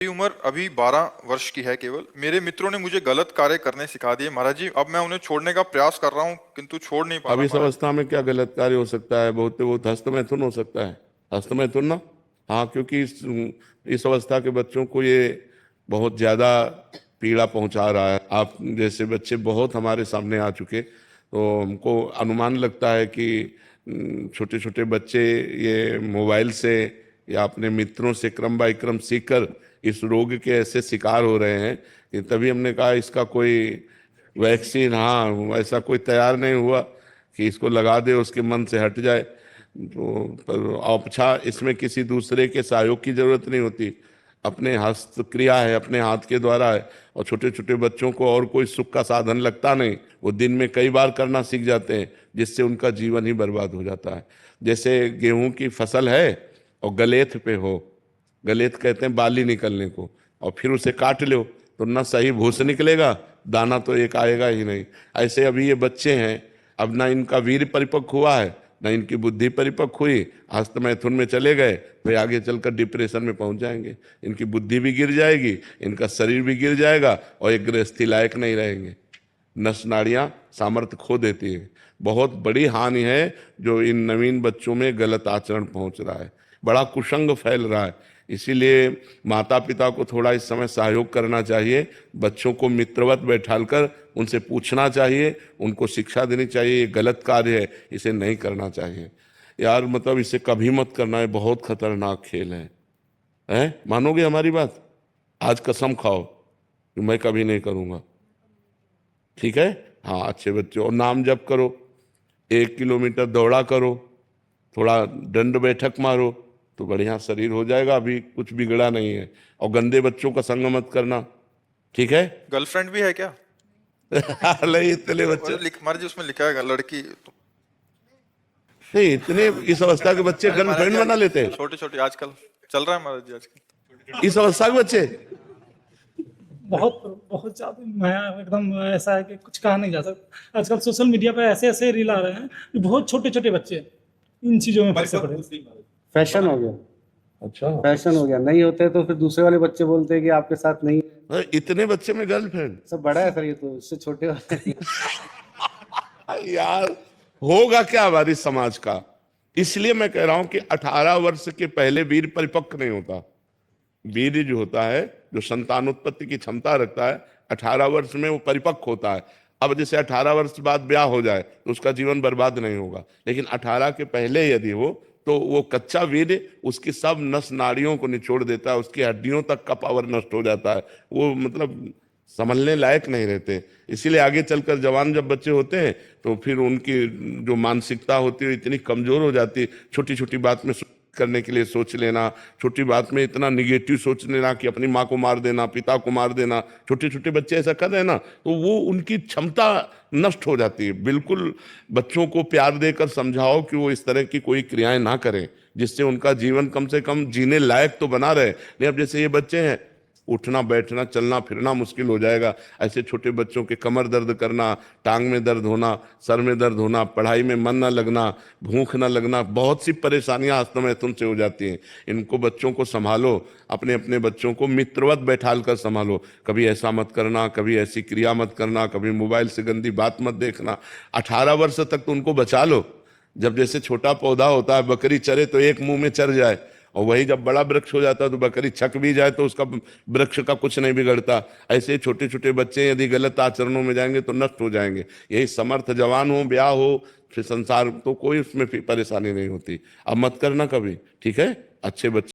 मेरी उम्र अभी 12 वर्ष की है केवल। मेरे मित्रों ने मुझे गलत कार्य करने सिखा दिए महाराज जी। अब मैं उन्हें छोड़ने का प्रयास कर रहा हूँ किंतु छोड़ नहीं पा अब रहा इस महाराज। अवस्था में क्या गलत कार्य हो सकता है? बहुत बहुत हस्तमैथुन हो सकता है। हस्तमैथुन ना, हाँ, क्योंकि इस अवस्था के बच्चों को ये बहुत ज्यादा पीड़ा पहुंचा रहा है। आप जैसे बच्चे बहुत हमारे सामने आ चुके, तो हमको अनुमान लगता है कि छोटे छोटे बच्चे ये मोबाइल से या अपने मित्रों से क्रम बाई क्रम सीखकर इस रोग के ऐसे शिकार हो रहे हैं कि तभी हमने कहा इसका कोई वैक्सीन, हाँ, ऐसा कोई तैयार नहीं हुआ कि इसको लगा दे उसके मन से हट जाए। तो पर औपछा इसमें किसी दूसरे के सहयोग की जरूरत नहीं होती, अपने हस्त क्रिया है, अपने हाथ के द्वारा है। और छोटे छोटे बच्चों को और कोई सुख का साधन लगता नहीं, वो दिन में कई बार करना सीख जाते हैं, जिससे उनका जीवन ही बर्बाद हो जाता है। जैसे गेहूं की फसल है और गलेथ पे हो, गलेथ कहते हैं बाली निकलने को, और फिर उसे काट लो तो ना सही भूस निकलेगा, दाना तो एक आएगा ही नहीं। ऐसे अभी ये बच्चे हैं, अब ना इनका वीर परिपक्व हुआ है, ना इनकी बुद्धि परिपक्व हुई, हस्त मैथुन में चले गए तो आगे चलकर डिप्रेशन में पहुंच जाएंगे। इनकी बुद्धि भी गिर जाएगी, इनका शरीर भी गिर जाएगा, और एक गृहस्थी लायक नहीं रहेंगे। नस नाड़ियां सामर्थ्य खो देती है। बहुत बड़ी हानि है जो इन नवीन बच्चों में गलत आचरण पहुंच रहा है, बड़ा कुसंग फैल रहा है। इसीलिए माता पिता को थोड़ा इस समय सहयोग करना चाहिए, बच्चों को मित्रवत बैठालकर उनसे पूछना चाहिए, उनको शिक्षा देनी चाहिए, ये गलत कार्य है, इसे नहीं करना चाहिए यार। मतलब इसे कभी मत करना है, बहुत खतरनाक खेल है? मानोगे हमारी बात? आज कसम खाओ कि मैं कभी नहीं करूंगा, ठीक है? हाँ, अच्छे बच्चे, और नाम जप करो, 1 किलोमीटर दौड़ा करो, थोड़ा दंड बैठक मारो, तो बढ़िया शरीर हो जाएगा। अभी कुछ बिगड़ा नहीं है। और गंदे बच्चों का संग मत करना, ठीक है? गर्लफ्रेंड भी है क्या? नहीं, इतने बच्चे महाराज जी उसमें लिखा है लड़की तो। नहीं, इतने इस अवस्था के बच्चे अरे महाराज गर्लफ्रेंड बना लेते जी हैं? छोटे छोटे आजकल चल रहा है महाराज जी आजकल। इस अवस्था के बच्चे बहुत बहुत ज्यादा मैं एकदम ऐसा है कि कुछ कहा नहीं जा सकता। आजकल सोशल मीडिया पे ऐसे ऐसे रील आ रहे हैं कि बहुत छोटे छोटे बच्चे इन चीजों में फंसे पड़े। फैशन हो गया। अच्छा, फैशन हो गया, नहीं होते तो फिर दूसरे वाले बच्चे बोलते हैं कि आपके साथ नहीं है। इतने बच्चे में गर्लफ्रेंड? सब बड़ा है सर, ये तो इससे छोटे वाले। यार, होगा क्या हमारी समाज का? इसलिए मैं कह रहा हूं कि 18 वर्ष के पहले वीर परिपक्व नहीं होता। वीर जो होता है, जो संतानोत्पत्ति की क्षमता रखता है, 18 वर्ष में वो परिपक्व होता है। अब जैसे 18 वर्ष बाद ब्याह हो जाए तो उसका जीवन बर्बाद नहीं होगा, लेकिन 18 के पहले यदि हो तो वो कच्चा वीर उसकी सब नस नाड़ियों को निचोड़ देता है, उसकी हड्डियों तक का पावर नष्ट हो जाता है, वो मतलब संभलने लायक नहीं रहते। इसीलिए आगे चलकर जवान जब बच्चे होते हैं तो फिर उनकी जो मानसिकता होती है इतनी कमजोर हो जाती है, छोटी छोटी बात में करने के लिए सोच लेना, छोटी बात में इतना निगेटिव सोच लेना कि अपनी माँ को मार देना, पिता को मार देना। छोटे छोटे बच्चे ऐसा कर रहे हैं ना, तो वो उनकी क्षमता नष्ट हो जाती है। बिल्कुल बच्चों को प्यार देकर समझाओ कि वो इस तरह की कोई क्रियाएं ना करें, जिससे उनका जीवन कम से कम जीने लायक तो बना रहे। नहीं, अब जैसे ये बच्चे हैं, उठना बैठना चलना फिरना मुश्किल हो जाएगा। ऐसे छोटे बच्चों के कमर दर्द करना, टांग में दर्द होना, सर में दर्द होना, पढ़ाई में मन ना लगना, भूख ना लगना, बहुत सी परेशानियां हस्तमैथुन से हो जाती हैं। इनको बच्चों को संभालो, अपने अपने बच्चों को मित्रवत बैठाल कर संभालो। कभी ऐसा मत करना, कभी ऐसी क्रिया मत करना, कभी मोबाइल से गंदी बात मत देखना। 18 वर्ष तक तो उनको बचा लो। जब जैसे छोटा पौधा होता है, बकरी चरे तो एक मुंह में चर जाए, और वही जब बड़ा वृक्ष हो जाता है तो बकरी छक भी जाए तो उसका वृक्ष का कुछ नहीं बिगड़ता। ऐसे छोटे छोटे बच्चे यदि गलत आचरणों में जाएंगे तो नष्ट हो जाएंगे। यही समर्थ जवान हो, ब्याह हो, फिर संसार, तो कोई उसमें परेशानी नहीं होती। अब मत करना कभी, ठीक है? अच्छे बच्चे